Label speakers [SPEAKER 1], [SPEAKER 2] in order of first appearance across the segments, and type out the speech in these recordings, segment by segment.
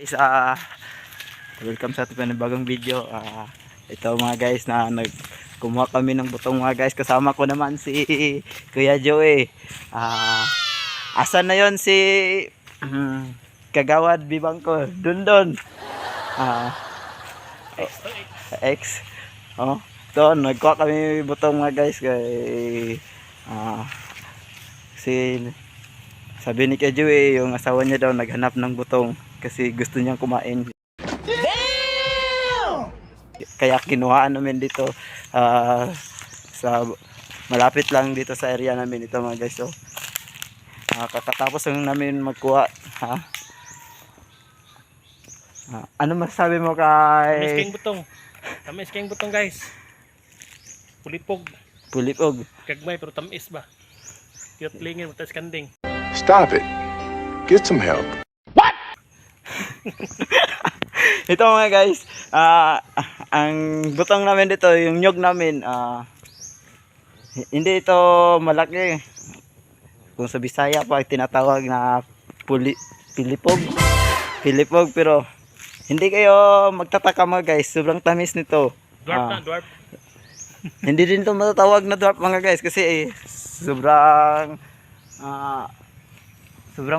[SPEAKER 1] Guys, welcome sa ating panibagong video. Ito mga guys na kumuha kami ng butong mga guys. Kasama ko naman si Kuya Joey. Asan na yon si Kagawad Bibangko? Dundon. X. Oh, to nagkuha kami butong mga guys kay sabi ni Kuya Joey yung asawa niya daw naghanap ng butong kasi gusto niyang kumain. Damn! Kaya kinuhaan namin dito sa malapit lang dito sa area namin ito mga guys. So kakatapos lang namin magkuha. Ano masasabi mo kay
[SPEAKER 2] Tamis kayong butong guys. Pulipog kagmay pero tamis ba. Cute lingin matas kanding.
[SPEAKER 3] Stop it. Get some help.
[SPEAKER 1] Ito mga guys, ang butong namin dito, yung nyog namin, hindi ito malaki. Kung sa Bisaya pa tinatawag na pilipog, pero hindi kayo magtataka mga guys, sobrang tamis nito.
[SPEAKER 2] Dwarf.
[SPEAKER 1] Hindi din ito matatawag na dwarf mga guys kasi sobrang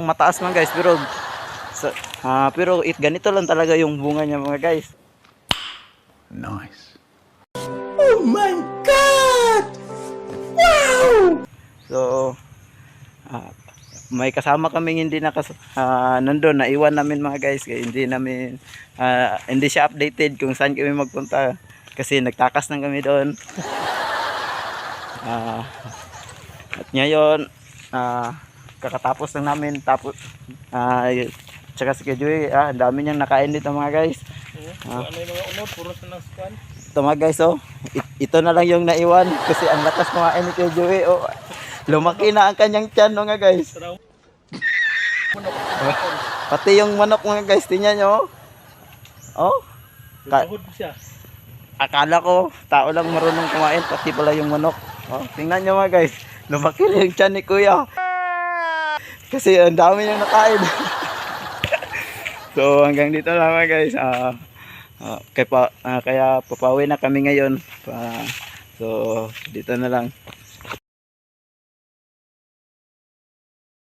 [SPEAKER 1] mataas mga guys, pero ganito lang talaga yung bunga niya mga guys.
[SPEAKER 3] Nice.
[SPEAKER 1] Oh my God! Wow! So, may kasama kaming hindi nandun, naiwan namin mga guys. Kaya hindi siya updated kung saan kami magpunta. Kasi nagtakas na kami doon. At ngayon, kakatapos lang namin. Tsaka si Kajoy, ang dami niyang nakain dito mga guys.
[SPEAKER 2] Ano yung mga unod, puro sa nang squad.
[SPEAKER 1] Ito mga guys, ito na lang yung naiwan kasi ang lakas kumain ni Kajoy. Lumaki na ang kanyang tiyan mga guys. Pati yung manok mga guys, tingnan nyo.
[SPEAKER 2] Tuhod siya.
[SPEAKER 1] Akala ko tao lang marunong kumain, pati pala yung manok. Tingnan nyo mga guys, lumaki na yung tiyan ni Kuya. Kasi ang dami niyang nakain. So hanggang dito lang mga guys. Kaya papawi na kami ngayon. So dito na lang.